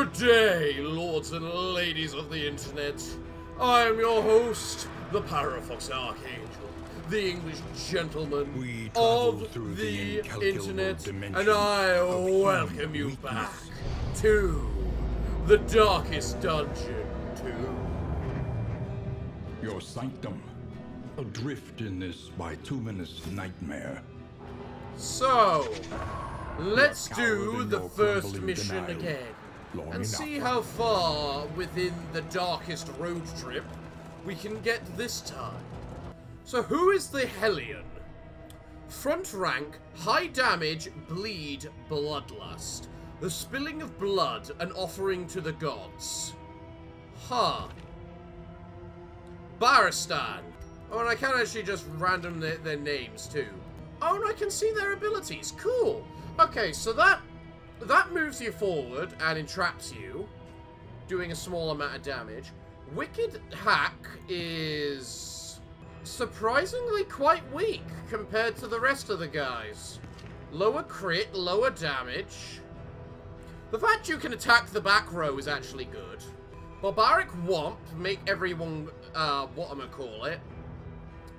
Good day, lords and ladies of the internet. I am your host, the Parafox Archangel, the English gentleman of the internet, and I welcome you back to the Darkest Dungeon 2. Your sanctum, adrift in this bituminous nightmare. So, let's do the first mission again, and see how far within the darkest road trip we can get this time. So who is the Hellion? Front rank, high damage, bleed, bloodlust. The spilling of blood, an offering to the gods. Huh. Baristan. Oh, and I can actually just random their names too. Oh, and I can see their abilities. Cool. Okay, so that moves you forward and entraps you, doing a small amount of damage. Wicked Hack is surprisingly quite weak compared to the rest of the guys. Lower crit, lower damage. The fact you can attack the back row is actually good. Barbaric Womp, make everyone, whatchamacallit,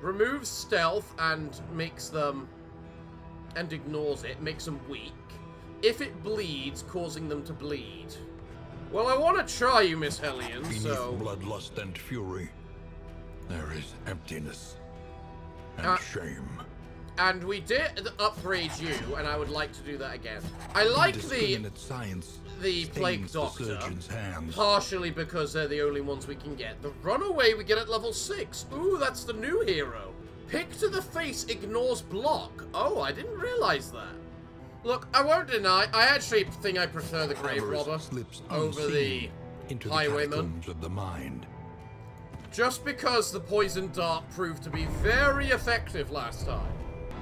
removes stealth and makes them, and ignores it, makes them weak. If it bleeds, causing them to bleed. Well, I want to try you, Miss Hellion, so... Beneath bloodlust and fury, there is emptiness and shame. And we did upgrade you, and I would like to do that again. I like the Plague Doctor, partially because they're the only ones we can get. The Runaway we get at level 6. Ooh, that's the new hero. Pick to the face ignores block. Oh, I didn't realize that. Look, I won't deny, I actually think I prefer the Grave Robber over the Highwayman. Of the mind. Just because the Poison Dart proved to be very effective last time.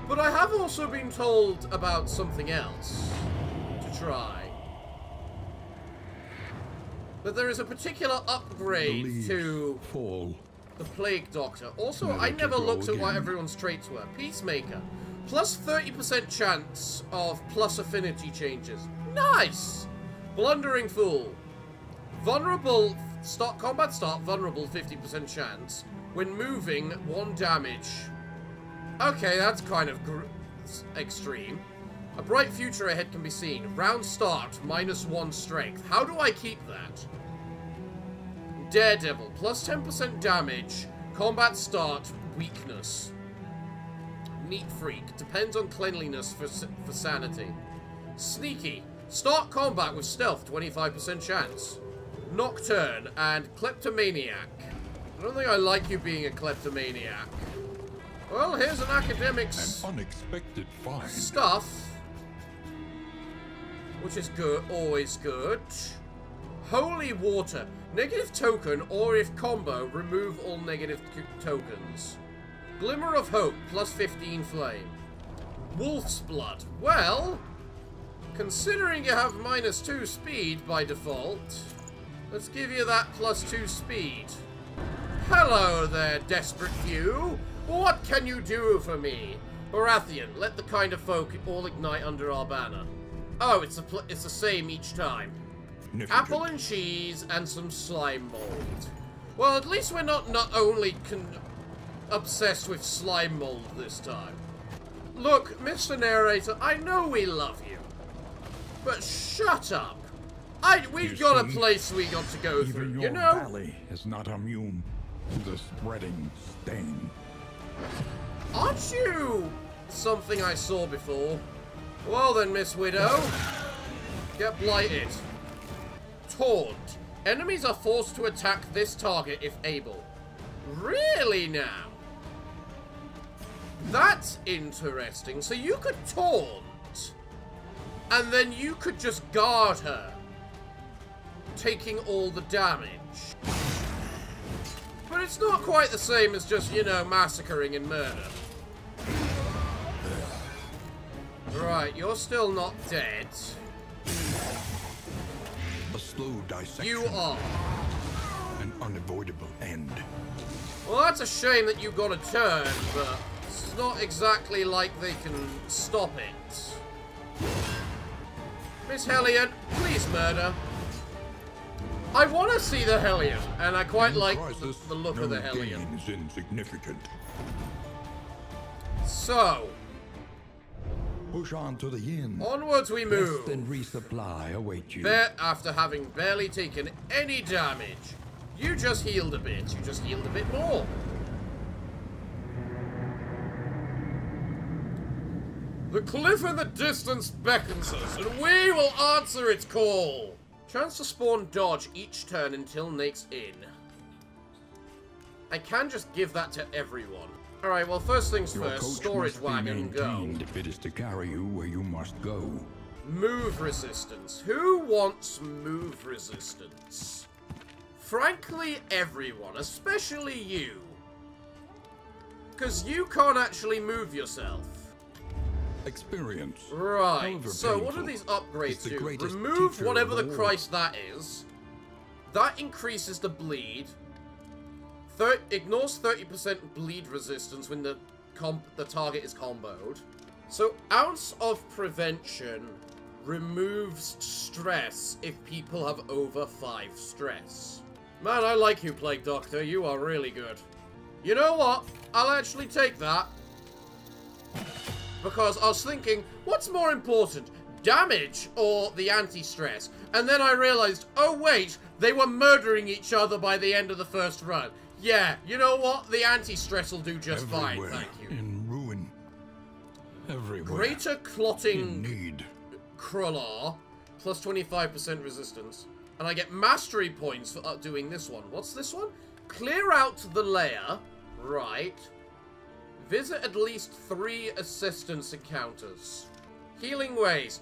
But I have also been told about something else to try. That there is a particular upgrade to the Plague Doctor. Also, I never looked at what everyone's traits were. Peacemaker. Plus 30% chance of plus affinity changes. Nice! Blundering Fool. Vulnerable, combat start, vulnerable 50% chance. When moving, 1 damage. Okay, that's kind of extreme. A bright future ahead can be seen. Round start, -1 strength. How do I keep that? Daredevil, plus 10% damage. Combat start, weakness. Neat Freak, depends on cleanliness for sanity. Sneaky, start combat with stealth, 25% chance. Nocturne, and Kleptomaniac. I don't think I like you being a kleptomaniac. Well, here's an academic's unexpected find. Stuff, which is good, always good. Holy Water, negative token, or if combo, remove all negative tokens. Glimmer of Hope, plus 15 flame. Wolf's Blood, well, considering you have -2 speed by default, let's give you that +2 speed. Hello there, desperate few. What can you do for me? Baratheon, let the kind of folk all ignite under our banner. Oh, it's the same each time. Apple and cheese and some slime mold. Well, at least we're not only obsessed with slime mold this time. Look, Mr. Narrator, I know we love you, but shut up. We've got a place we got to go through, you know? Valley is not immune to the spreading stain. Aren't you something I saw before? Well then, Miss Widow, get blighted. Taunt. Enemies are forced to attack this target if able. Really now? That's interesting. So you could taunt, and then you could just guard her, taking all the damage. But it's not quite the same as just, you know, massacring and murder. Right, you're still not dead. A slow dissection. You are. An unavoidable end. Well, that's a shame that you got a turn, but it's not exactly like they can stop it. Miss Hellion, please murder. I want to see the Hellion, and I quite In like crisis, the look no of the Hellion. gain is insignificant. So, Push on to the inn. onwards we move. Rest and resupply await you. After having barely taken any damage. You just healed a bit. You just healed a bit more. The cliff in the distance beckons us, and we will answer its call. Chance to spawn dodge each turn until next inn. I can just give that to everyone. Alright, well, first things Your first, coach storage must be wagon, go. maintained if it is to carry you where you must go. Move resistance. Who wants move resistance? Frankly, everyone, especially you. Because you can't actually move yourself. Experience. Right, However so what do painful, these is upgrades the do? greatest Remove teacher whatever of the all. Christ that is. That increases the bleed. Ignores 30% bleed resistance when the target is comboed. So, Ounce of Prevention removes stress if people have over 5 stress. Man, I like you, Plague Doctor. You are really good. You know what? I'll actually take that. Because I was thinking, what's more important? Damage or the anti-stress? And then I realized, oh wait, they were murdering each other by the end of the first run. Yeah, you know what? The anti-stress will do just Everywhere fine, thank you. in ruin. Everywhere. Greater In Clotting need. Krullar, plus 25% resistance. And I get mastery points for doing this one. What's this one? Clear out the lair. Right. Visit at least 3 assistance encounters. Healing Ways.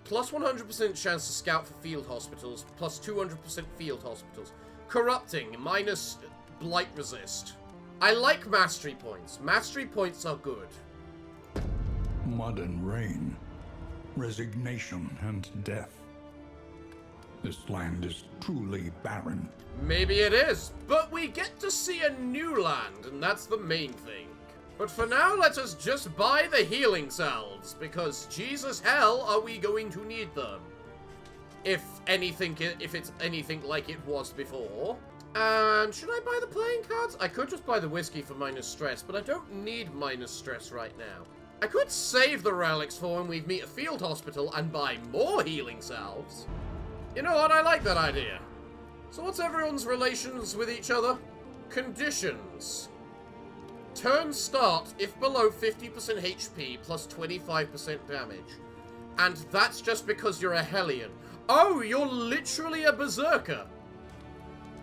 Plus 100% chance to scout for field hospitals. Plus 200% field hospitals. Corrupting. Minus blight resist. I like mastery points. Mastery points are good. Mud and rain. Resignation and death. This land is truly barren. Maybe it is, but we get to see a new land, and that's the main thing. But for now, let us just buy the healing salves, because Jesus hell, are we going to need them? If it's anything like it was before. And should I buy the playing cards? I could just buy the whiskey for minus stress, but I don't need minus stress right now. I could save the relics for when we meet a field hospital and buy more healing salves. You know what? I like that idea. So what's everyone's relations with each other? Conditions. Turn start if below 50% HP plus 25% damage. And that's just because you're a Hellion. Oh, you're literally a Berserker.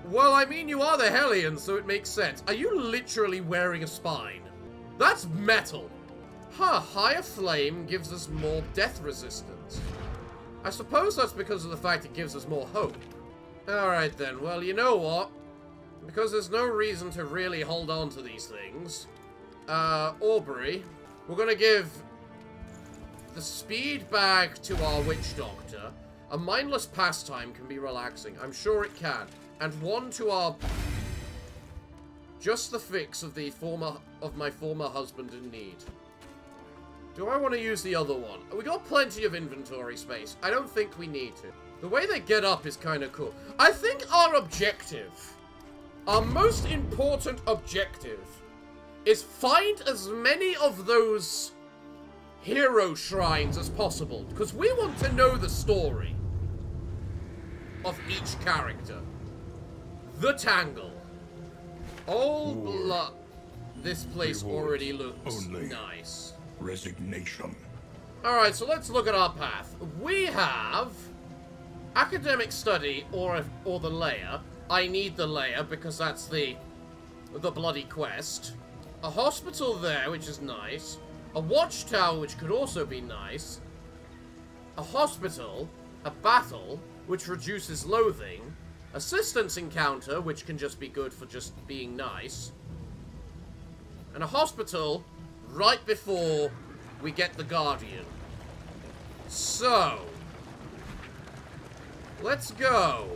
Well, I mean, you are the Hellion, so it makes sense. Are you literally wearing a spine? That's metal. Huh, higher flame gives us more death resistance. I suppose that's because of the fact it gives us more hope. Alright then, well, you know what? Because there's no reason to really hold on to these things. Aubrey, we're gonna give the speed bag to our witch doctor. A mindless pastime can be relaxing. I'm sure it can. And one to our... Just the fix of my former husband in need. Do I want to use the other one? We got plenty of inventory space. I don't think we need to. The way they get up is kind of cool. I think our objective, our most important objective, is find as many of those hero shrines as possible. Because we want to know the story of each character. The Tangle. Oh, blood. This place Rewards already looks only. nice. Resignation. Alright, so let's look at our path. We have academic study or the lair. I need the lair because that's the bloody quest. A hospital there, which is nice. A watchtower, which could also be nice. A hospital. A battle, which reduces loathing. Assistance encounter, which can just be good for just being nice. And a hospital right before we get the Guardian. So, let's go.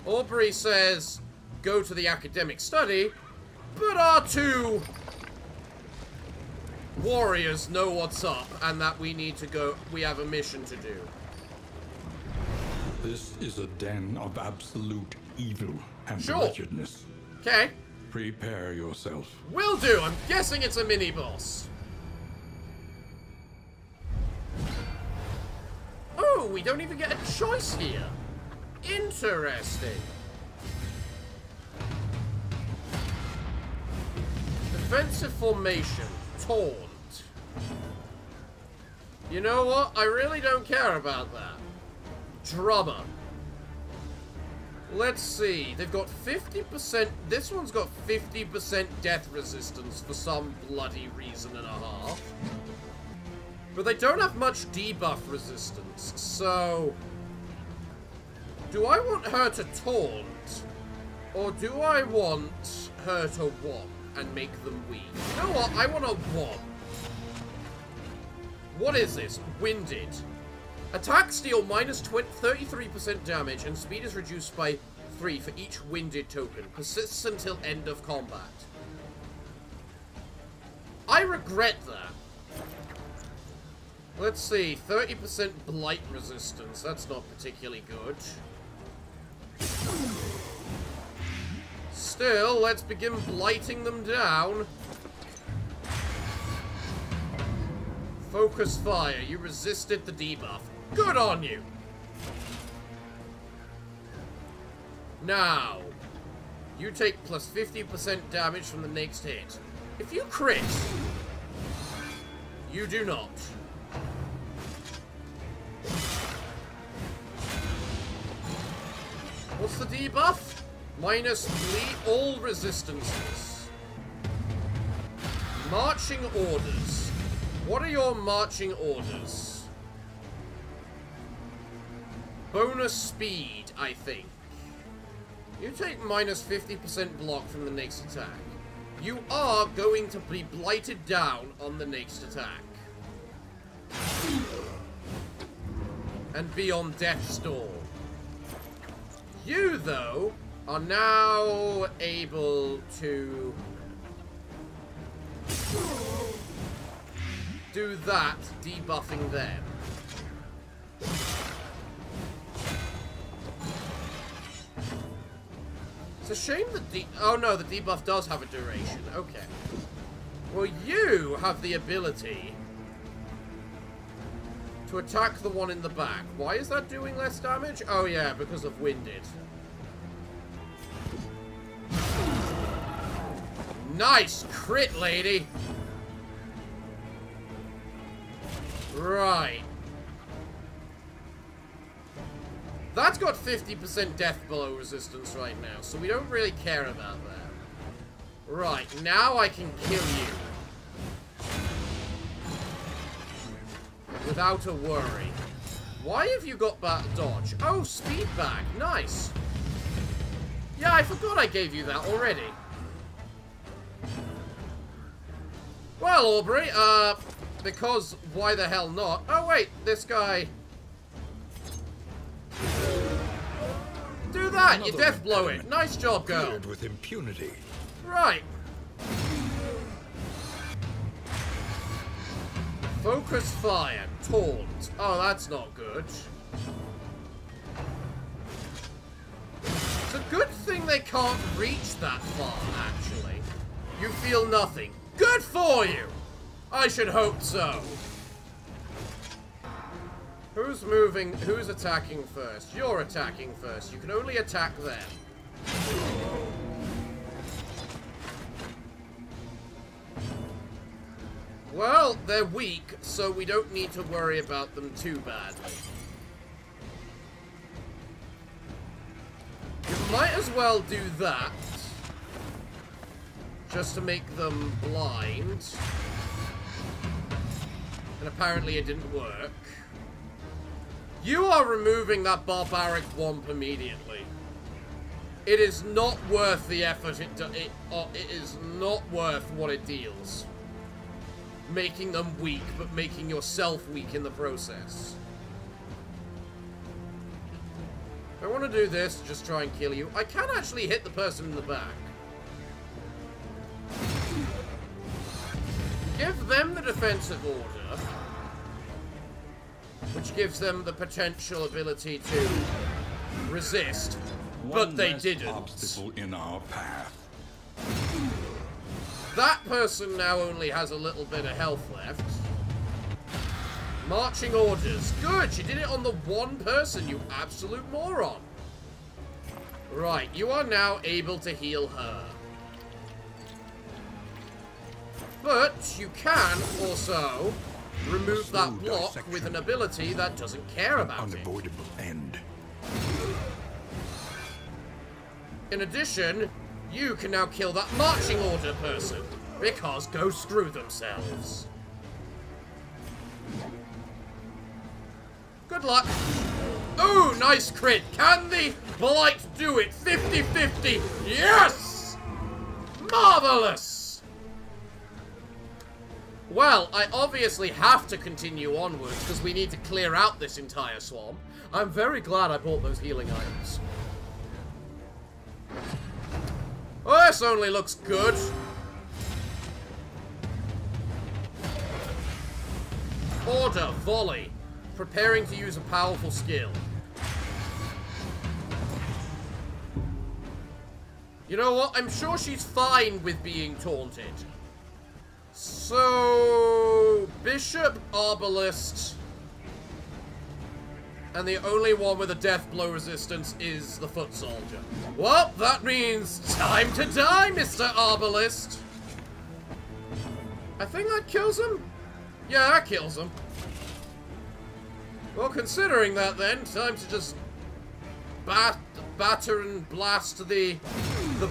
Aubrey says, go to the academic study, but our 2 warriors know what's up and that we need to go, we have a mission to do. This is a den of absolute evil and Sure. wretchedness. Okay. Prepare yourself. Will do. I'm guessing it's a mini-boss. Oh, we don't even get a choice here. Interesting. Defensive formation. Taunt. You know what? I really don't care about that. Drummer. Let's see. They've got 50%. This one's got 50% death resistance for some bloody reason and a half. But they don't have much debuff resistance, so... Do I want her to taunt? Or do I want her to whomp and make them weak? You know what? I want to whomp. What is this? Winded. Attack steal minus 33% damage and speed is reduced by 3 for each winded token. Persists until end of combat. I regret that. Let's see. 30% blight resistance. That's not particularly good. Still, let's begin blighting them down. Focus fire. You resisted the debuff. Good on you. Now, you take plus 50% damage from the next hit. If you crit, you do not. What's the debuff? Minus all resistances. Marching orders. What are your marching orders? Bonus speed, I think. You take minus 50% block from the next attack. You are going to be blighted down on the next attack. And be on death's door. You, though, are now able to do that, debuffing them. It's a shame that oh no, the debuff does have a duration. Okay. Well, you have the ability to attack the one in the back. Why is that doing less damage? Oh yeah, because of winded. Nice crit, lady. Right. That's got 50% death blow resistance right now, so we don't really care about that. Right, now I can kill you. Without a worry. Why have you got that dodge? Oh, speed back. Nice. Yeah, I forgot I gave you that already. Well, Aubrey, because why the hell not? Oh, wait, this guy... Do that! You death blow it! Nice job, girl! Cleared with impunity. Right. Focus fire. Taunt. Oh, that's not good. It's a good thing they can't reach that far, actually. You feel nothing. Good for you! I should hope so. Who's moving? Who's attacking first? You're attacking first. You can only attack them. Well, they're weak, so we don't need to worry about them too badly. You might as well do that. Just to make them blind. And apparently it didn't work. You are removing that barbaric womp immediately. It is not worth the effort it is not worth what it deals. Making them weak, but making yourself weak in the process. If I want to do this, just try and kill you. I can actually hit the person in the back. Give them the defensive order. Which gives them the potential ability to resist, but One they less didn't. obstacle in our path. That person now only has a little bit of health left. Marching orders. Good, you did it on the one person, you absolute moron. Right, you are now able to heal her. But you can also remove that block with an ability that doesn't care about it. Unavoidable end. In addition, you can now kill that marching order person, because go screw themselves. Good luck. Oh, nice crit. Can the Blight do it? 50-50. Yes! Marvelous! Well, I obviously have to continue onwards, because we need to clear out this entire swamp. I'm very glad I bought those healing items. Oh, this only looks good. Order, volley. Preparing to use a powerful skill. You know what? I'm sure she's fine with being taunted. So... Bishop, Arbalist. And the only one with a death blow resistance is the foot soldier. Well, that means time to die, Mr. Arbalist. I think that kills him. Yeah, that kills him. Well, considering that then, time to just batter and blast the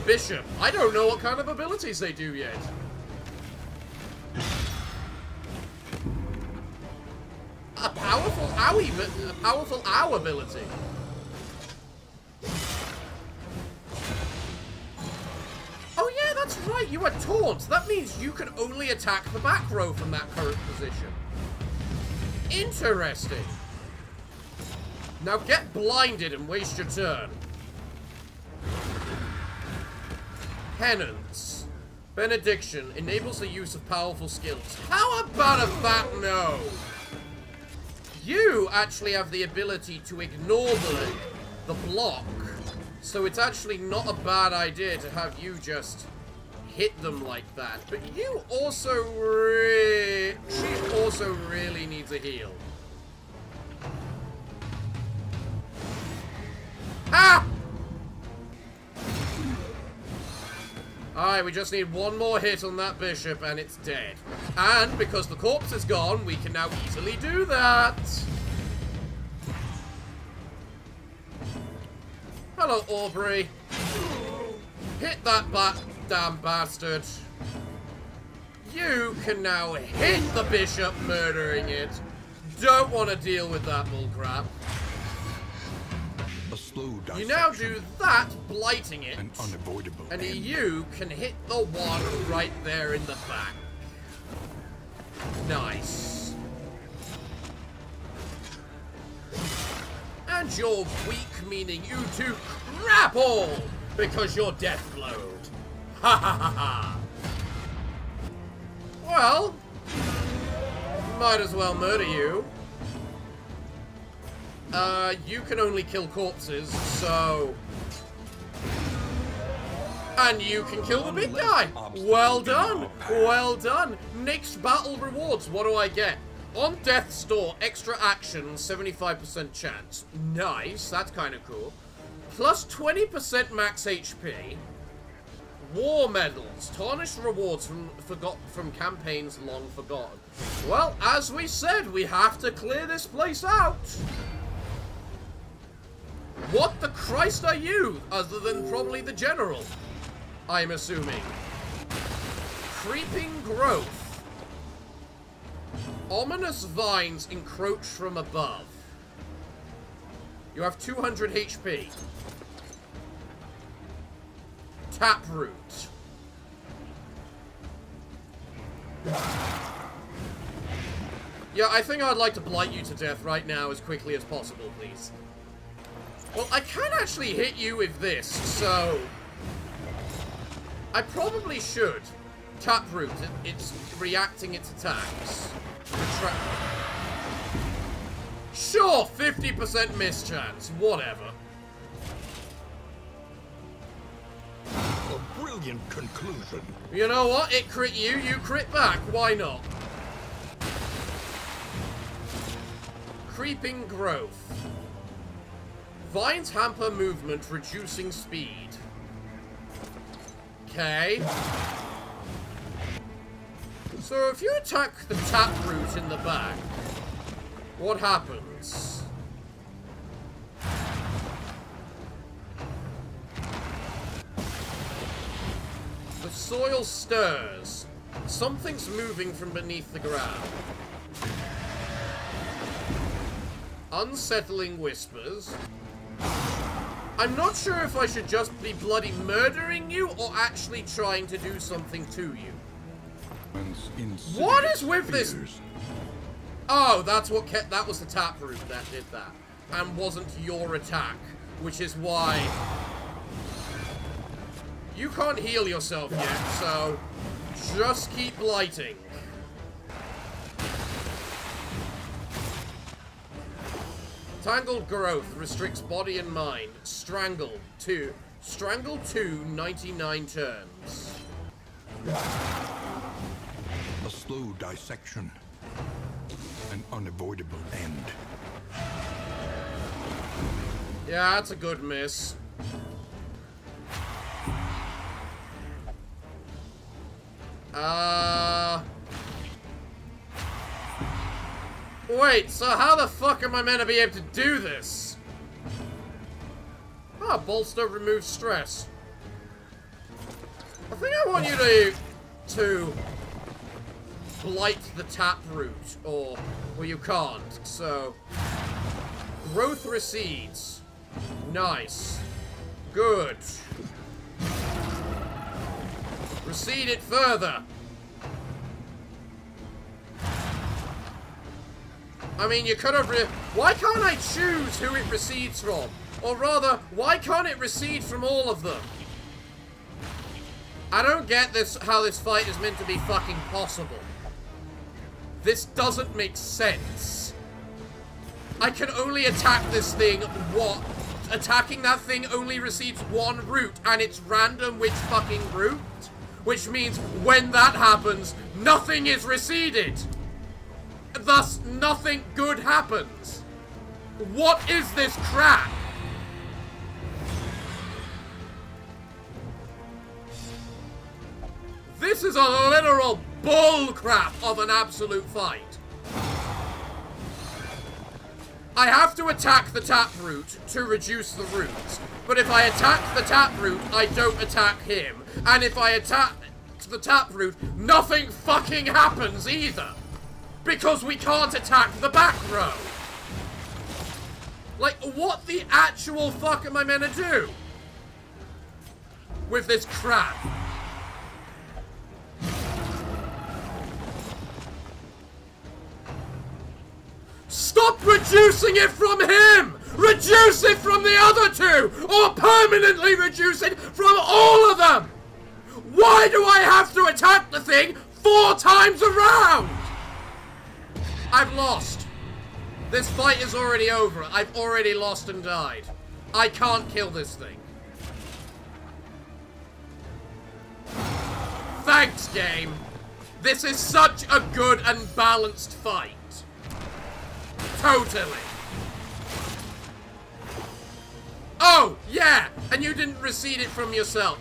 bishop. I don't know what kind of abilities they do yet. A powerful owl ability. Oh yeah, that's right, you are taunt. That means you can only attack the back row from that current position. Interesting. Now get blinded and waste your turn. Penance. Benediction enables the use of powerful skills. How about a fat no? You actually have the ability to ignore the block. So it's actually not a bad idea to have you just hit them like that. But you also she also really needs a heal. Ah! Alright, we just need one more hit on that bishop and it's dead. And because the corpse is gone, we can now easily do that. Hello, Aubrey. Hit that damn bastard. You can now hit the bishop, murdering it. Don't want to deal with that bullcrap. A slow You now do that, blighting it. an unavoidable And end. you can hit the one right there in the back. Nice. And you're weak, meaning you two grapple! Because you're death blowed. Ha ha ha ha. Well, might as well murder you. You can only kill corpses, so... And you can kill the big guy! Well done! Well done! Next battle rewards, what do I get? On Death's Door, extra action, 75% chance. Nice, that's kind of cool. Plus 20% max HP. War medals, tarnished rewards from campaigns long forgotten. Well, as we said, we have to clear this place out. What the Christ are you, other than probably the general? I'm assuming. Creeping growth. Ominous vines encroach from above. You have 200 HP. Taproot. Yeah, I think I'd like to blight you to death right now as quickly as possible, please. Well, I can actually hit you with this, so... I probably should. Taproot, it's reacting its attacks. Sure, 50% mischance, whatever. A brilliant conclusion. You know what? It crit you, you crit back. Why not? Creeping growth. Vines hamper movement, reducing speed. Okay. So if you attack the taproot in the back, what happens? The soil stirs. Something's moving from beneath the ground. Unsettling whispers. I'm not sure if I should just be bloody murdering you or actually trying to do something to you. What is with this? Oh, that's what kept. That was the taproot that did that, and wasn't your attack, which is why you can't heal yourself yet. So just keep blighting. Tangled growth restricts body and mind. Strangle 2. Strangle 2, 99 turns. A slow dissection. An unavoidable end. Yeah, that's a good miss. Wait, so how the fuck am I meant to be able to do this? Ah, bolster removes stress. I think I want you to blight the taproot, or well, you can't. So growth recedes. Nice. Good. Recede it further. I mean, you could have why can't I choose who it recedes from? Or rather, why can't it recede from all of them? I don't get this, how this fight is meant to be fucking possible. This doesn't make sense. I can only attack this thing, what? Attacking that thing only receives one route, and it's random which fucking route? Which means when that happens, nothing is receded. Thus, nothing good happens. What is this crap? This is a literal bull crap of an absolute fight. I have to attack the taproot to reduce the roots. But if I attack the taproot, I don't attack him. And if I attack the taproot, nothing fucking happens either. Because we can't attack the back row. Like, what the actual fuck am I meant to do with this crap? Stop reducing it from him! Reduce it from the other two! Or permanently reduce it from all of them! Why do I have to attack the thing 4 times around? I've lost. This fight is already over. I've already lost and died. I can't kill this thing. Thanks, game. This is such a good and balanced fight. Totally. Oh, yeah, and you didn't recede it from yourself.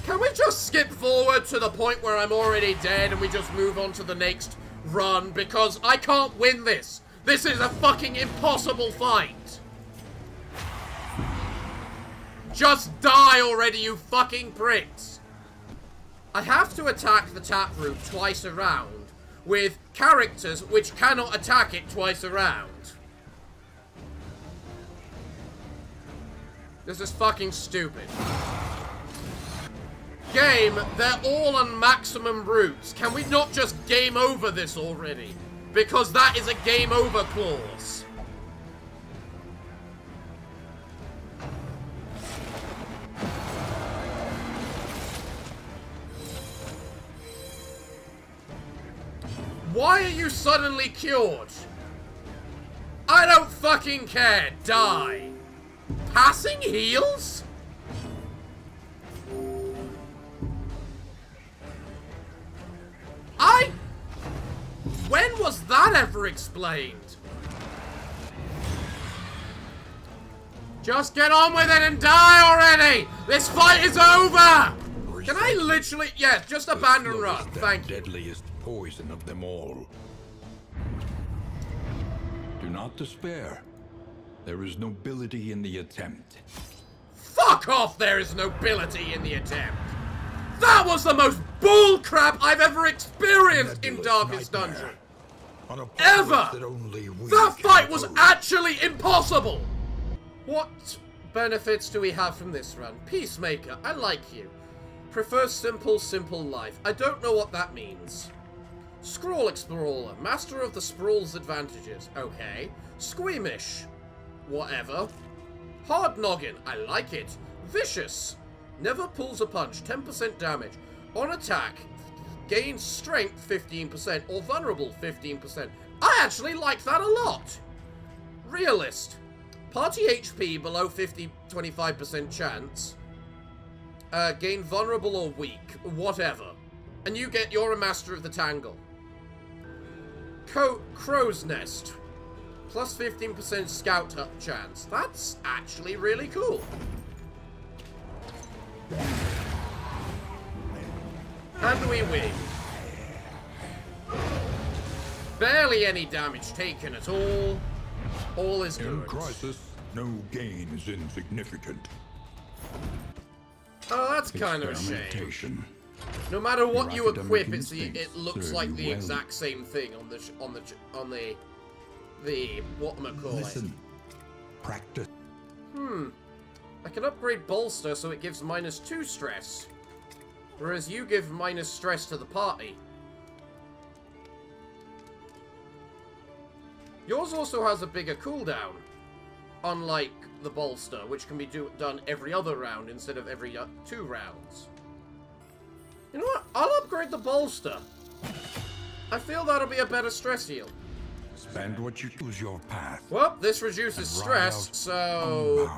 Can we just skip forward to the point where I'm already dead and we just move on to the next run? Because I can't win this. This is a fucking impossible fight. Just die already, you fucking pricks. I have to attack the taproot twice around with characters which cannot attack it twice around. This is fucking stupid. Game, they're all on maximum routes. Can we not just game over this already? Because that is a game over clause. Why are you suddenly cured? I don't fucking care. Die. Passing heals? When was that ever explained? Just get on with it and die already! This fight is over! Can I literally... Yeah, just abandon run. Thank you. Deadliest poison of them all. Do not despair. There is nobility in the attempt. Fuck off! There is nobility in the attempt. That was the most bullcrap I've ever experienced in Darkest Dungeon. Ever! That fight was actually impossible! What benefits do we have from this run? Peacemaker, I like you. Prefer simple life. I don't know what that means. Scroll Explorer, master of the Sprawl's advantages. Okay. Squeamish. Whatever. Hard Noggin, I like it. Vicious. Never pulls a punch, 10% damage. On attack, gains strength 15% or vulnerable 15%. I actually like that a lot. Realist. Party HP below 25% chance. Gain vulnerable or weak. Whatever. And you're a master of the Tangle. Crow's Nest. Plus 15% scout chance. That's actually really cool. And we win. Barely any damage taken at all. All is good. In crisis, no gain is insignificant. Oh, that's kind of a shame. No matter what you equip, it looks like the exact same thing on the whatchamacallit. Listen, practice. I can upgrade Bolster so it gives -2 stress, whereas you give minus stress to the party. Yours also has a bigger cooldown, unlike the Bolster, which can be done every other round instead of every 2 rounds. You know what? I'll upgrade the Bolster. I feel that'll be a better stress heal. Spend what you choose your path. Well, this reduces stress, so...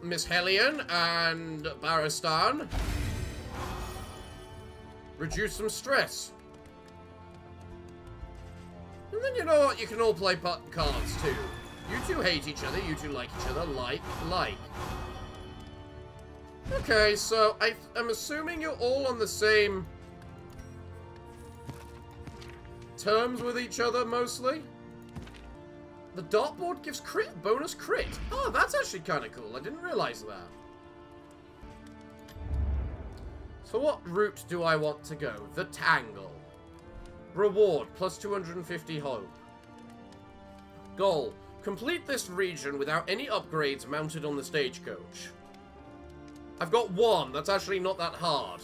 Miss Hellion and Barristan. Reduce some stress. And then you know what? You can all play cards too. You two hate each other, you two like each other, like. Okay, so I'm assuming you're all on the same terms with each other, mostly. The dartboard gives bonus crit. Oh, that's actually kind of cool. I didn't realize that. So what route do I want to go? The Tangle. Reward, plus 250 hope. Goal, complete this region without any upgrades mounted on the stagecoach. I've got 1. That's actually not that hard.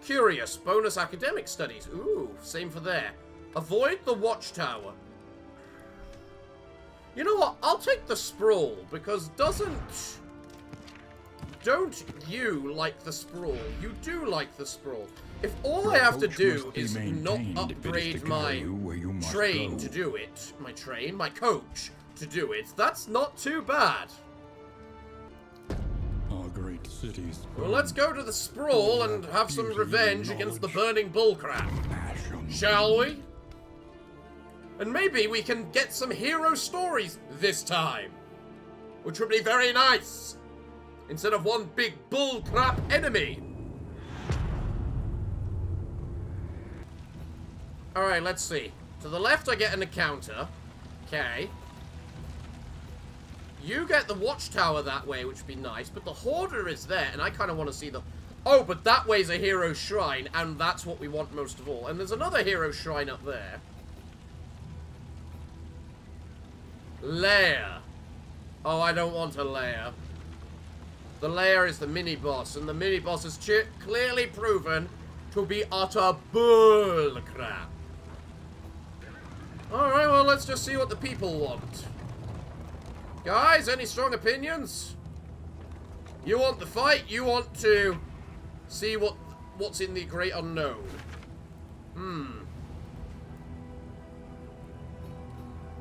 Curious, bonus academic studies. Ooh, same for there. Avoid the watchtower. You know what? I'll take the Sprawl, because don't you like the Sprawl? You do like the Sprawl. If all I have to do is not upgrade my train to do it, my coach to do it, that's not too bad. Our great cities. Well, let's go to the Sprawl and have some revenge against the burning bullcrap. Shall we? And maybe we can get some hero stories this time. Which would be very nice. Instead of one big bullcrap enemy. Alright, let's see. To the left I get an encounter. Okay. You get the watchtower that way, which would be nice. But the Hoarder is there, and I kind of want to see the... Oh, but that way's a hero shrine, and that's what we want most of all. And there's another hero shrine up there. Lair. Oh, I don't want a lair. The lair is the mini-boss, and the mini-boss is clearly proven to be utter bullcrap. Alright, well, let's just see what the people want. Guys, any strong opinions? You want the fight? You want to see what's in the great unknown?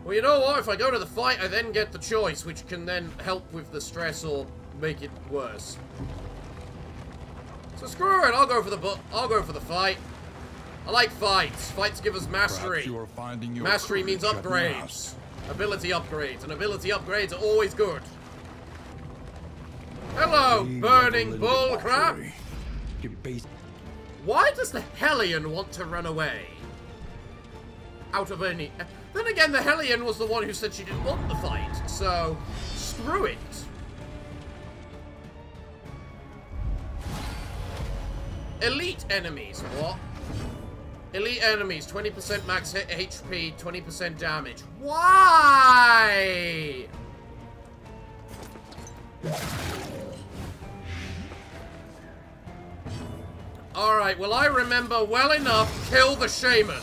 Well, you know what? If I go to the fight, I then get the choice, which can then help with the stress or make it worse. So screw it. I'll go for the fight. I like fights. Fights give us mastery. You are finding your Mastery means courage at upgrades. last. Ability upgrades. And ability upgrades are always good. Hello, burning bull crap. Why does the Hellion want to run away? Out of any... Then again, the Hellion was the one who said she didn't want the fight, so screw it. Elite enemies, what? Elite enemies, 20% max hit HP, 20% damage. Why? Alright, well I remember well enough, kill the shaman.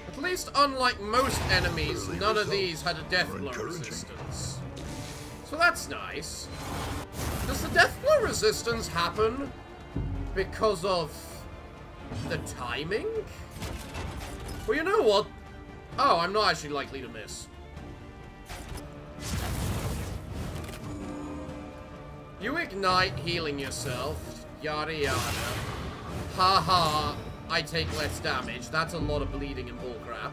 At least unlike most enemies, none of these had a death blow resistance. So that's nice. Does the death blow resistance happen because of the timing? Well, you know what? Oh, I'm not actually likely to miss. You ignite healing yourself, yada yada. Haha, I take less damage. That's a lot of bleeding and bullcrap.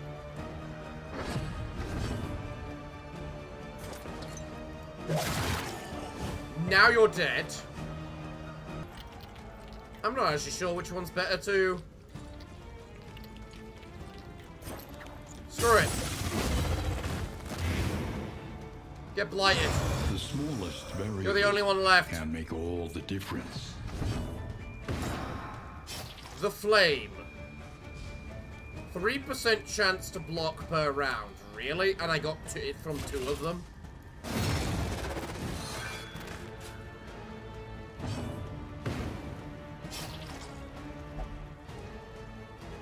Now you're dead. I'm not actually sure which one's better to... Screw it. Get blighted. The smallest variable You're the only one left. can make all the difference. The flame. 3% chance to block per round. Really? And I got it from 2 of them?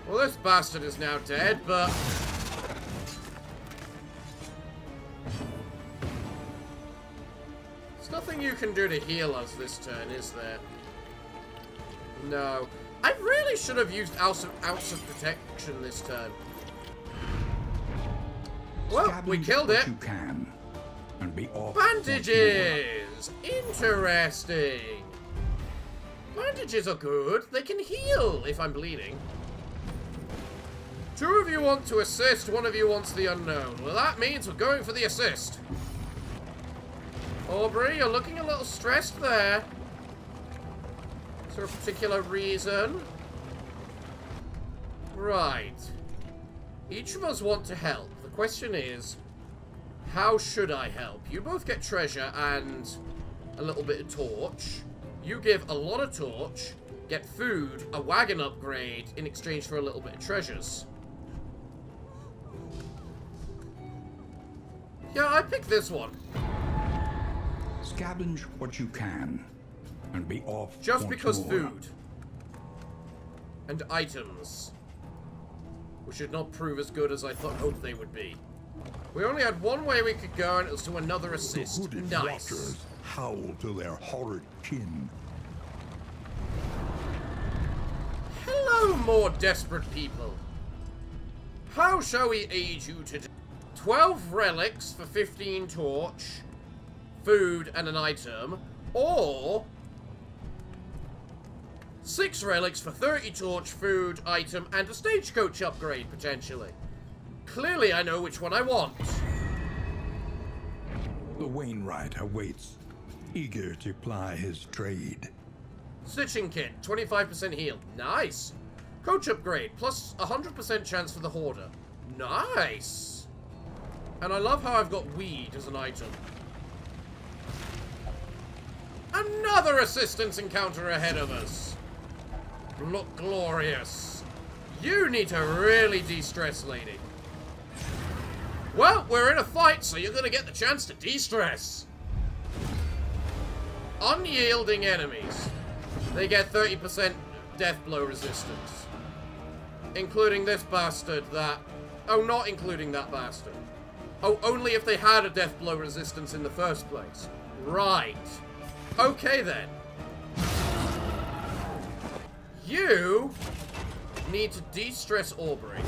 Well, this bastard is now dead, but... There's nothing you can do to heal us this turn, is there? No. I really should have used ounce of protection this turn. Well, we killed it. You can, and be off. Bandages! Interesting. Bandages are good. They can heal if I'm bleeding. 2 of you want to assist, 1 of you wants the unknown. Well, that means we're going for the assist. Aubrey, you're looking a little stressed there. Is there a particular reason? Right. Each of us want to help. The question is, how should I help? You both get treasure and a little bit of torch. You give a lot of torch, get food, a wagon upgrade in exchange for a little bit of treasures. Yeah, I pick this one. Scavenge what you can, and be off. Just once because more. food. And items. Which should not prove as good as I hoped they would be. We only had one way we could go, and it was to another assist. The hooded Nice. watchers howl to their horrid kin. Hello, more desperate people. How shall we aid you today? 12 relics for 15 torch, food, and an item, or 6 relics for 30 torch, food, item, and a stagecoach upgrade, potentially. Clearly, I know which one I want. The Wainwright awaits, eager to ply his trade. Stitching kit, 25% heal. Nice. Coach upgrade, plus 100% chance for the Hoarder. Nice. And I love how I've got weed as an item. Another assistance encounter ahead of us. Look glorious. You need to really de-stress, lady. Well, we're in a fight, so you're going to get the chance to de-stress. Unyielding enemies. They get 30% death blow resistance. Including this bastard that... Oh, not including that bastard. Oh, only if they had a death blow resistance in the first place. Right. Okay, then. You need to de-stress Aubrey.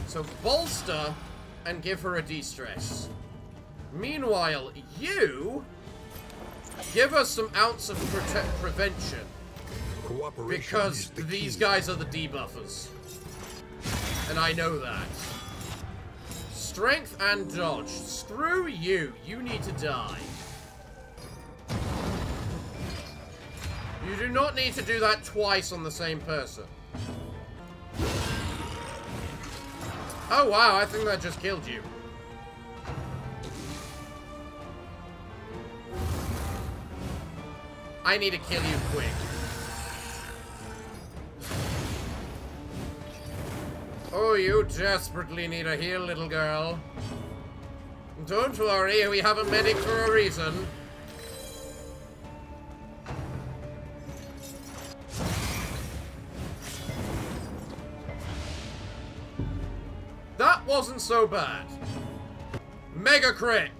So bolster and give her a de-stress. Meanwhile, you give us some ounce of prevention. Cooperation Because is the these key. guys are the debuffers. And I know that. Strength and dodge. Screw you. You need to die. You do not need to do that twice on the same person. Oh wow, I think that just killed you. I need to kill you quick. Oh, you desperately need a heal, little girl. Don't worry, we have a medic for a reason. That wasn't so bad. Mega crit.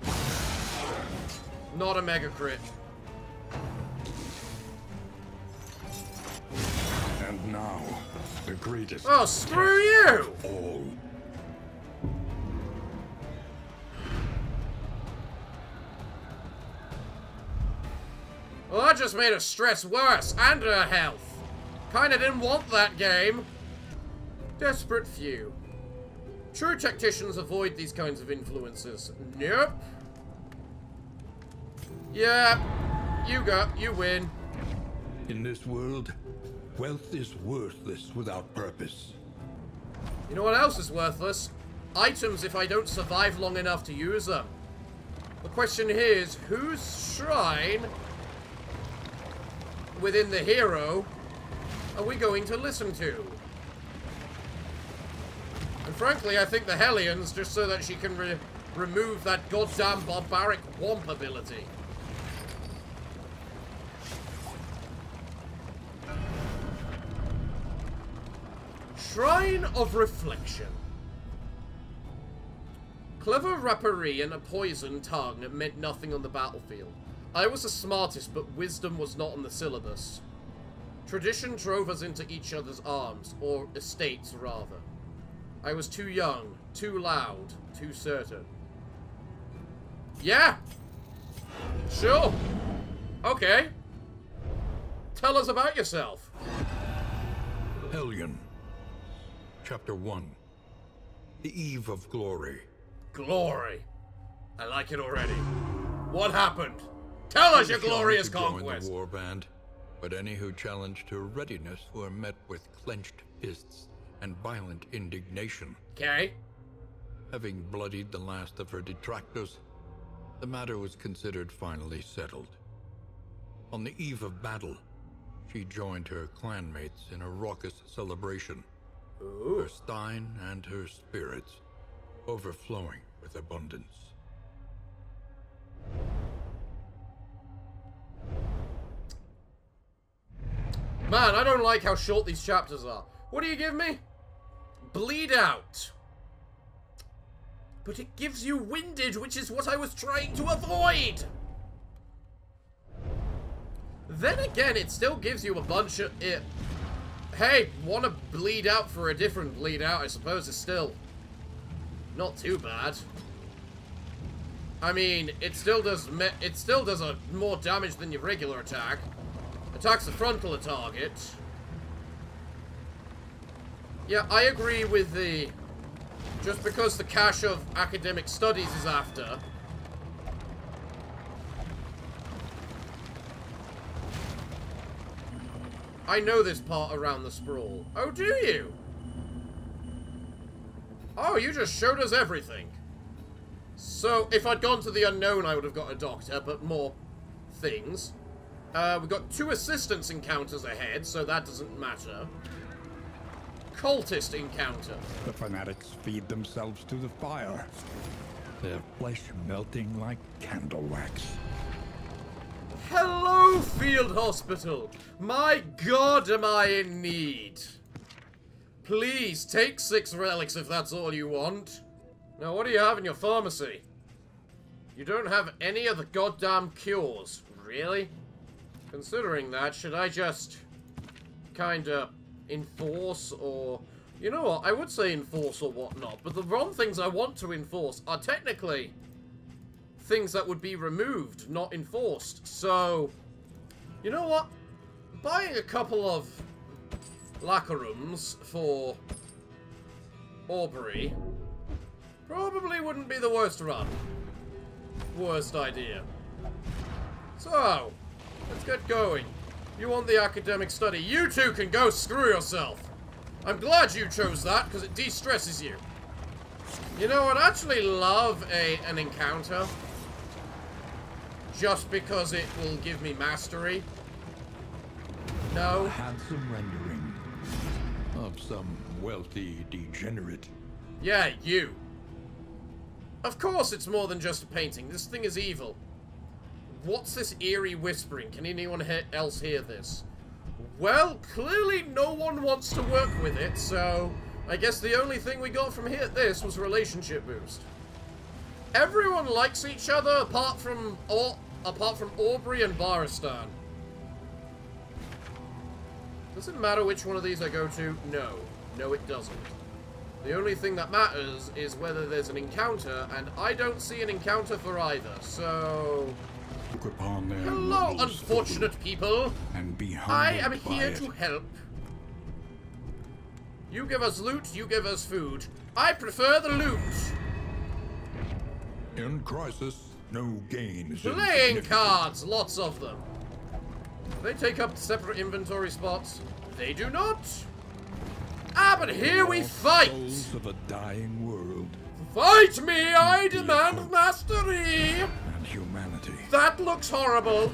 Not a mega crit. And now, the greatest. Oh, screw you! All. Well, that just made her stress worse, and her health. Kinda didn't want that game. Desperate few. True tacticians avoid these kinds of influences. Nope. Yeah, you win. In this world, wealth is worthless without purpose. You know what else is worthless? Items if I don't survive long enough to use them. The question here is, whose shrine within the hero are we going to listen to? And frankly, I think the Hellions, just so that she can remove that goddamn barbaric womp ability. Shrine of Reflection. Clever rappery and a poisoned tongue meant nothing on the battlefield. I was the smartest, but wisdom was not on the syllabus. Tradition drove us into each other's arms, or estates rather. I was too young, too loud, too certain. Yeah! Sure! Okay. Tell us about yourself. Hellion. Chapter 1. The Eve of Glory. Glory. I like it already. What happened? Tell us your glorious conquest! The war band, but any who challenged her readiness were met with clenched fists and violent indignation. Okay. Having bloodied the last of her detractors, the matter was considered finally settled. On the eve of battle, she joined her clanmates in a raucous celebration. Ooh. Her stein and her spirits overflowing with abundance. Man, I don't like how short these chapters are. What do you give me? Bleed out. But it gives you windage, which is what I was trying to avoid. Then again, it still gives you a bunch of... Hey, want to bleed out for a different bleed out, I suppose, is still not too bad. I mean, it still does a more damage than your regular attack. Attacks the frontal target. Yeah, I agree with the... Just because the cache of academic studies is after... I know this part around the sprawl. Oh, do you? Oh, you just showed us everything. So, if I'd gone to the unknown, I would have got a doctor, but more things. We've got 2 assistance encounters ahead, so that doesn't matter. Cultist encounter. The fanatics feed themselves to the fire, their flesh melting like candle wax. Hello, Field Hospital. My God, am I in need. Please, take 6 relics if that's all you want. Now, what do you have in your pharmacy? You don't have any of the goddamn cures. Really? Considering that, should I just kinda enforce or... You know what, I would say enforce or whatnot, but the wrong things I want to enforce are technically things that would be removed, not enforced. So, you know what? buying a couple of lacquer rooms for Aubrey probably wouldn't be the worst run. Worst idea. So, let's get going. You want the academic study. You two can go screw yourself. I'm glad you chose that, because it de-stresses you. You know, I'd actually love an encounter. Just because it will give me mastery. No. A handsome rendering of some wealthy degenerate. Yeah, you. Of course it's more than just a painting. This thing is evil. What's this eerie whispering? Can anyone else hear this? Well, clearly no one wants to work with it, so I guess the only thing we got from this was relationship boost. Everyone likes each other apart from Aubrey and Baristan. Does it matter which one of these I go to? No. No, it doesn't. The only thing that matters is whether there's an encounter, and I don't see an encounter for either, so... Look upon their Hello, unfortunate people! And be I am humbled by here it. to help. You give us loot, you give us food. I prefer the loot! In crisis, no gains. Playing cards! Lots of them. They take up separate inventory spots. They do not! Ah, but here we fight! Souls of a dying world Fight me! I demand mastery! and humanity. That looks horrible.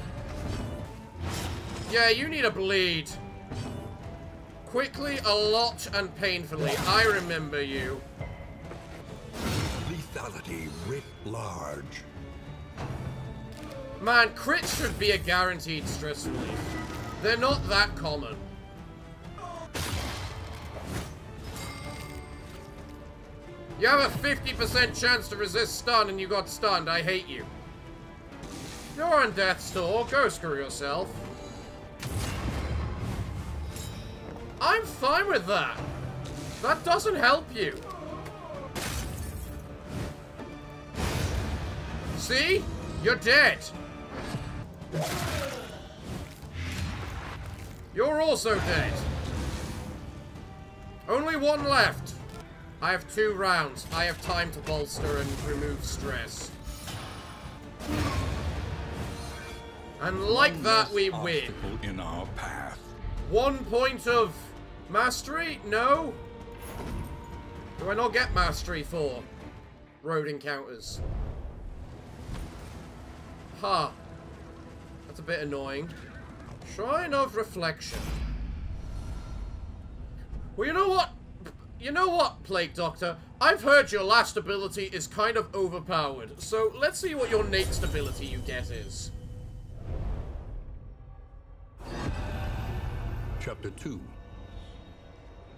Yeah, you need a bleed. Quickly, a lot, and painfully. I remember you. Lethality writ large. Man, crits should be a guaranteed stress relief. They're not that common. You have a 50% chance to resist stun and you got stunned. I hate you. You're on death's door. Go screw yourself. I'm fine with that. That doesn't help you. See? You're dead. You're also dead. Only one left. I have 2 rounds. I have time to bolster and remove stress. And like that, we win. Obstacle in our path. 1 point of mastery? No? Do I not get mastery for road encounters? Huh. That's a bit annoying. Shrine of Reflection. Well, you know what? You know what, Plague Doctor? I've heard your last ability is kind of overpowered, so let's see what your next ability you get is. Chapter 2.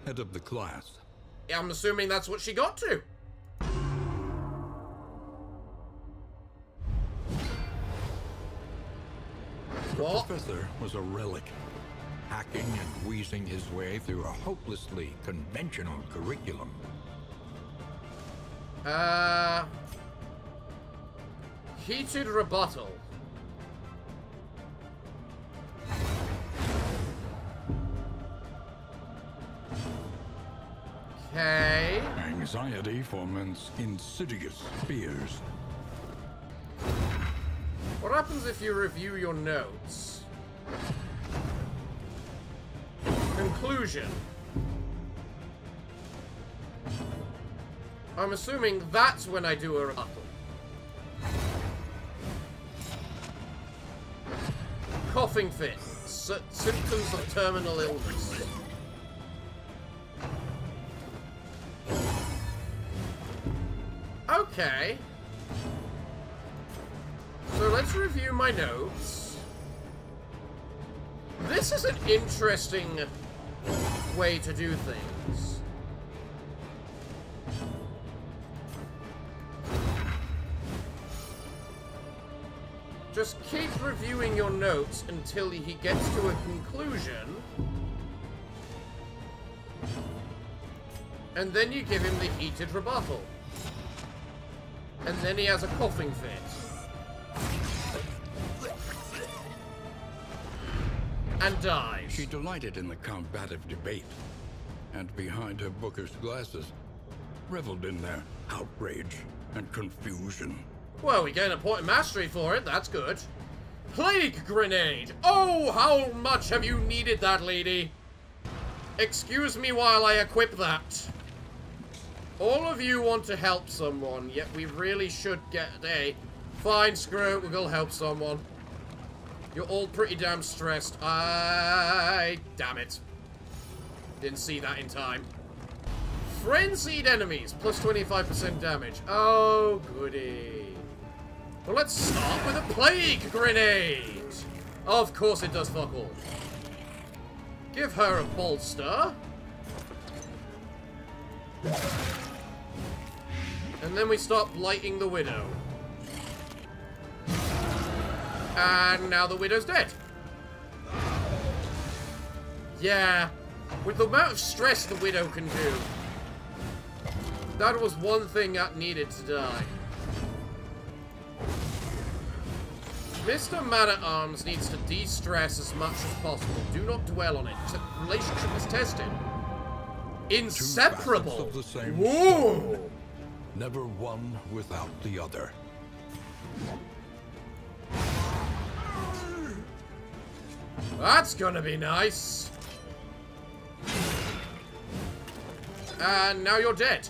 Head of the class. I'm assuming that's what she got to. The What? professor was a relic, hacking and wheezing his way through a hopelessly conventional curriculum. Heated rebuttal. Okay. Anxiety foments insidious fears. What happens if you review your notes? Conclusion. I'm assuming that's when I do a rebuttal. Coughing fit. Symptoms of terminal illness. Okay. So let's review my notes. This is an interesting way to do things. Just keep reviewing your notes until he gets to a conclusion. And then you give him the heated rebuttal. And then he has a coughing fit. and dies. She delighted in the combative debate, and behind her bookish glasses, reveled in their outrage and confusion. Well, we gain a point of mastery for it, that's good. Plague Grenade! Oh, how much have you needed that, lady? Excuse me while I equip that. All of you want to help someone, yet we really should get a... Fine, screw it, we'll go help someone. You're all pretty damn stressed. Damn it. Didn't see that in time. Frenzied enemies, plus 25% damage. Oh, goody. Well, let's start with a Plague Grenade. Of course it does fuck all. Give her a bolster. And then we start blighting the Widow. And now the Widow's dead. Yeah. With the amount of stress the Widow can do. That was one thing that needed to die. Mr. Man-at-Arms needs to de-stress as much as possible. Do not dwell on it. Relationship is tested. Inseparable. Of the same Whoa! stone. Never one without the other. That's gonna be nice. And now you're dead.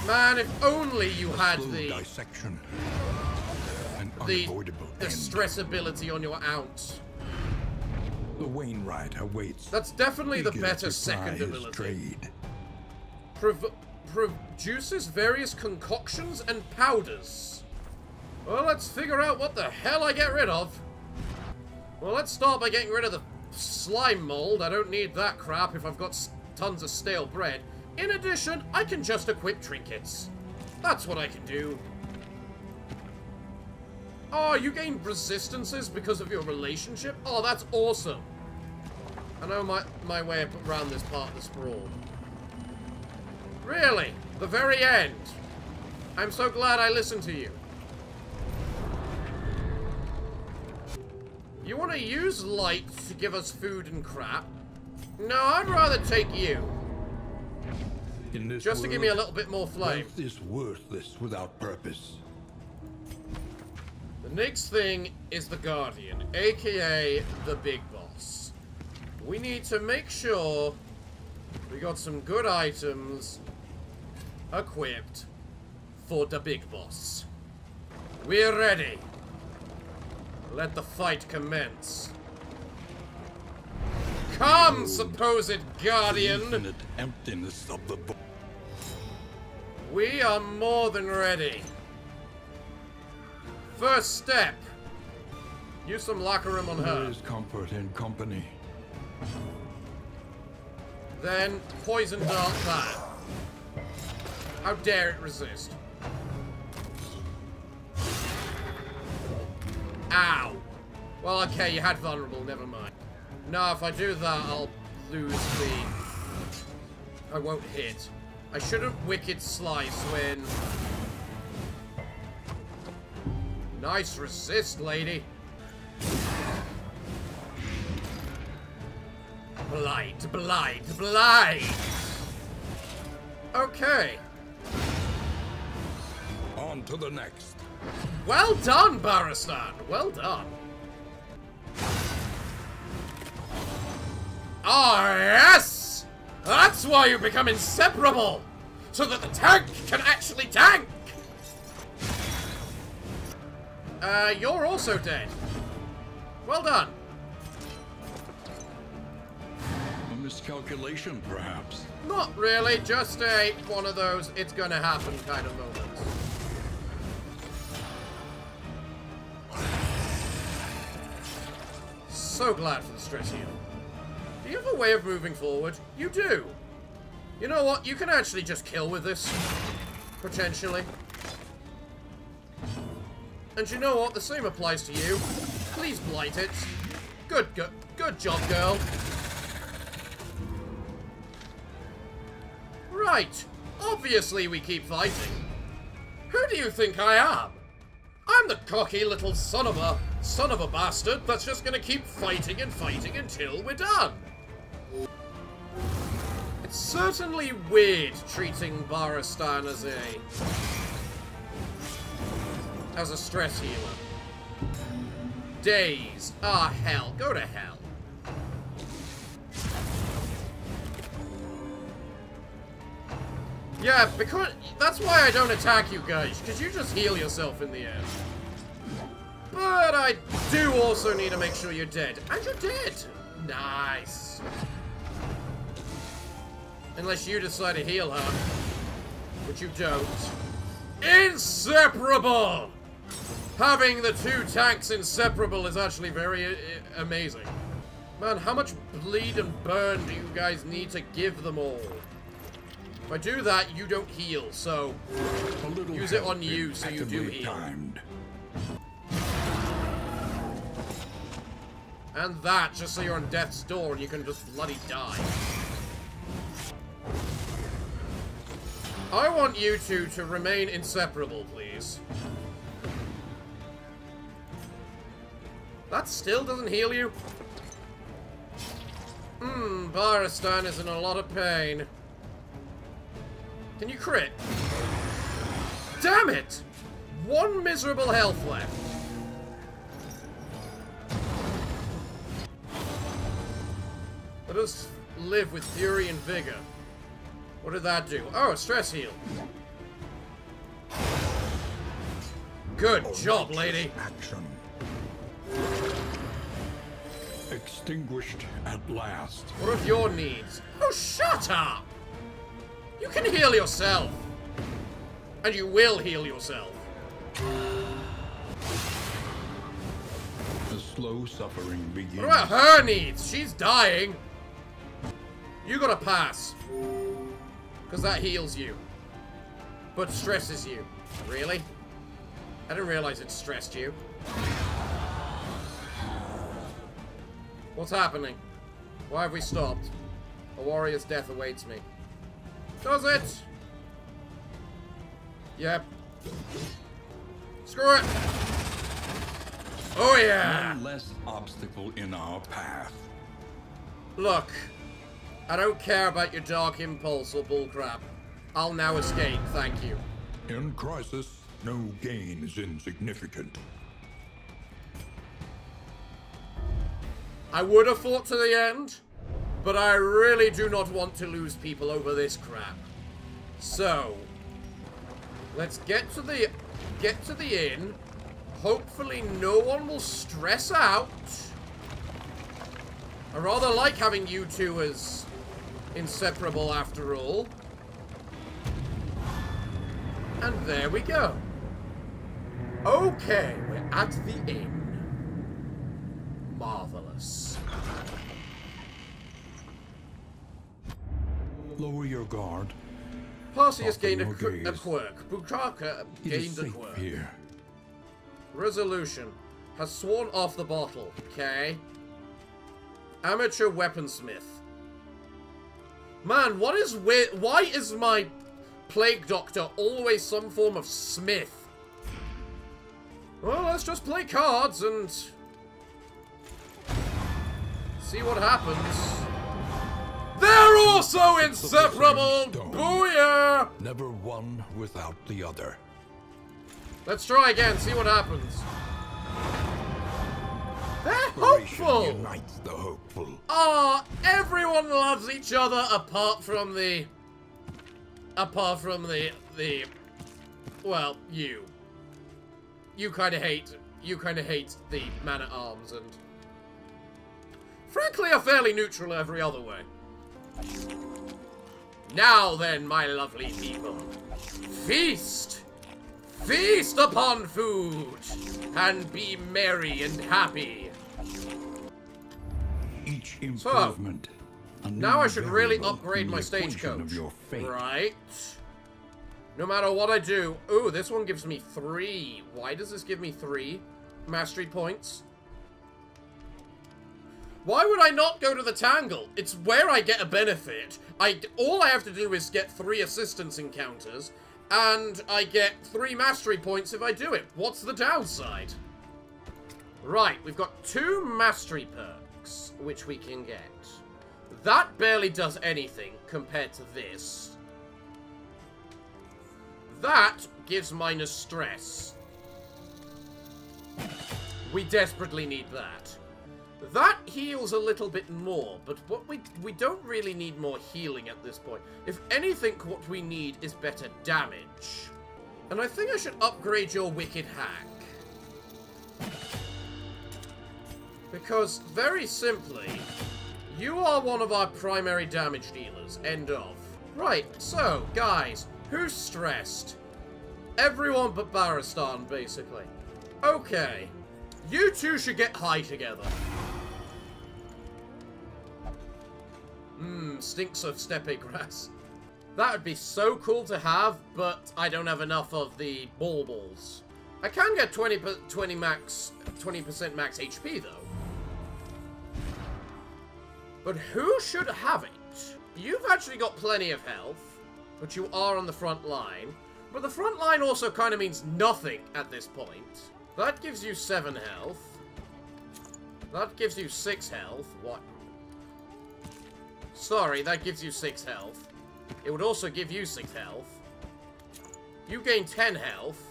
Man, if only you had the dissection. An unavoidable the end. stress ability on your ounce. The Wainwright awaits. That's definitely the eager better to second ply his ability. trade. Produces various concoctions and powders. Well, let's figure out what the hell I get rid of. Well, let's start by getting rid of the slime mold. I don't need that crap if I've got tons of stale bread. In addition, I can just equip trinkets. That's what I can do. Oh, you gain resistances because of your relationship? Oh, that's awesome. I know my way around this part of the sprawl. Really? The very end? I'm so glad I listened to you. You want to use light to give us food and crap? No, I'd rather take you. In this Just to give me a world, little bit more flame. wealth is worthless without purpose. The next thing is the Guardian, aka the Big Boss. We need to make sure we got some good items equipped for the Big Boss. We're ready. Let the fight commence. Come, supposed Guardian! Infinite emptiness of the void. We are more than ready. First step. Use some lacquerum on There her. is comfort in company. Then poison dart that. How dare it resist? Ow. Well, okay, you had vulnerable, never mind. No, if I do that, I'll lose the... I won't hit. I shouldn't Wicked Slice when... Nice resist, lady. Blight, blight, blight! Okay. On to the next. Well done, Barristan. Well done. Ah, yes! That's why you become inseparable! So that the tank can actually tank! You're also dead. Well done. A miscalculation, perhaps. Not really, just one of those it's gonna happen kind of moments. So glad for the stress heal. Do you have a way of moving forward? You do. You know what? You can actually just kill with this. Potentially. And you know what? The same applies to you. Please blight it. Good job, girl. Right. Obviously we keep fighting. Who do you think I am? I'm the cocky little son of a Son of a bastard, that's just gonna keep fighting and fighting until we're done. It's certainly weird treating Barristan as a stress healer. Days. Ah, hell. Go to hell. Yeah, because that's why I don't attack you guys, because you just heal yourself in the end. But I do also need to make sure you're dead. And you're dead! Nice. Unless you decide to heal her. Which you don't. Inseparable! Having the two tanks inseparable is actually very amazing. Man, how much bleed and burn do you guys need to give them all? If I do that, you don't heal, so use it on you so you do heal. Timed. And that, just so you're on death's door and you can just bloody die. I want you two to remain inseparable, please. That still doesn't heal you? Barristan is in a lot of pain. Can you crit? Damn it! One miserable health left. Let us live with fury and vigor. What did that do? Oh, a stress heal. Good job, lady. Action. Extinguished at last. What are your needs? Oh, shut up! You can heal yourself. And you will heal yourself. The slow suffering begins. What about her needs? She's dying. You gotta pass. Because that heals you. But stresses you. Really? I didn't realize it stressed you. What's happening? Why have we stopped? A warrior's death awaits me. Does it? Yep. Screw it! Oh yeah! One less obstacle in our path. Look, I don't care about your dark impulse or bullcrap. I'll now escape, thank you. In crisis, no gain is insignificant. I would have fought to the end, but I really do not want to lose people over this crap. So, let's get to the inn. Hopefully no one will stress out. I rather like having you two as inseparable after all. And there we go. Okay, we're at the inn. Marvelous. Lower your guard. Perseus gained a gaze. quirk. Bukaka gained a quirk. Here. Resolution. Has sworn off the bottle. Okay. Amateur weaponsmith. Man, what is weird? Why is my plague doctor always some form of smith? Well, let's just play cards and see what happens. They're also inseparable! Booyah! Never one without the other. Let's try again, see what happens. They're hopeful! Unites the hopeful. Ah, everyone loves each other apart from the... Well, you. You kind of hate the man-at-arms and... Frankly, are fairly neutral every other way. Now then, my lovely people. Feast! Feast upon food! And be merry and happy. Each improvement. Now I should really upgrade my stagecoach. Right? No matter what I do. Ooh, this one gives me 3. Why does this give me 3 mastery points? Why would I not go to the Tangle? It's where I get a benefit. All I have to do is get 3 assistance encounters, and I get 3 mastery points if I do it. What's the downside? Right, we've got 2 mastery perks, which we can get. That barely does anything compared to this. That gives minus stress. We desperately need that. That heals a little bit more, but what we don't really need more healing at this point. If anything, what we need is better damage. And I think I should upgrade your Wicked Hack. Because, very simply, you are one of our primary damage dealers. End of. Right, so, guys, who's stressed? Everyone but Barristan, basically. Okay. You two should get high together. Stinks of steppe grass. That would be so cool to have, but I don't have enough of the balls. I can get 20% max HP, though. But who should have it? You've actually got plenty of health, but you are on the front line. But the front line also kind of means nothing at this point. That gives you 7 health. That gives you 6 health. What? Sorry, that gives you 6 health. It would also give you 6 health. You gain 10 health.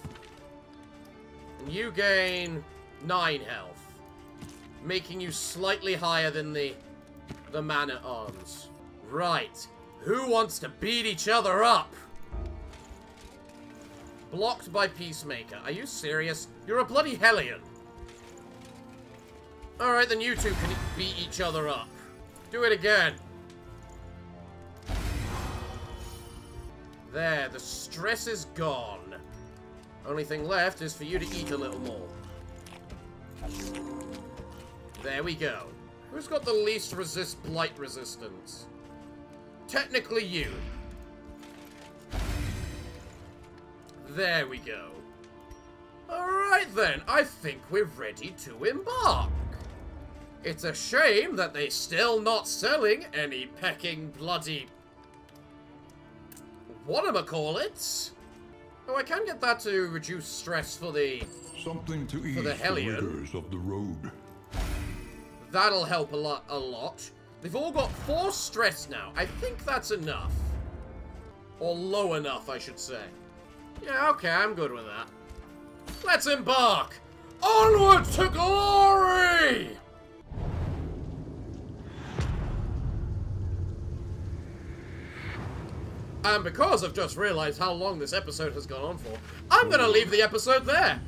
And you gain 9 health. Making you slightly higher than the man-at-arms. Right. Who wants to beat each other up? Blocked by Peacemaker. Are you serious? You're a bloody Hellion. Alright, then you two can beat each other up. Do it again. There, the stress is gone. Only thing left is for you to eat a little more. There we go. Who's got the least blight resistance? Technically you. There we go. Alright then, I think we're ready to embark. It's a shame that they're still not selling any pecking bloody... whatchamacallits? Oh, I can get that to reduce stress for the... something to ease the Hellion. The rigors of the road. That'll help a lot. They've all got 4 stress now. I think that's enough. Or low enough, I should say. Yeah, okay, I'm good with that. Let's embark! Onward to glory! And because I've just realized how long this episode has gone on for, I'm gonna leave the episode there.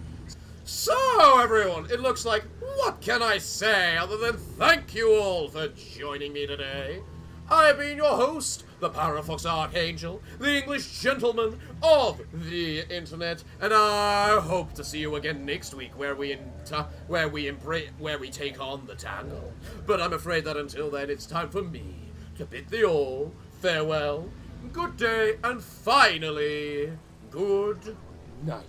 So, everyone, it looks like, what can I say other than thank you all for joining me today? I have been your host, the Parafox Archangel, the English gentleman of the internet, and I hope to see you again next week where we take on the Tangle. But I'm afraid that until then, it's time for me to bid thee all farewell, good day, and finally, good night.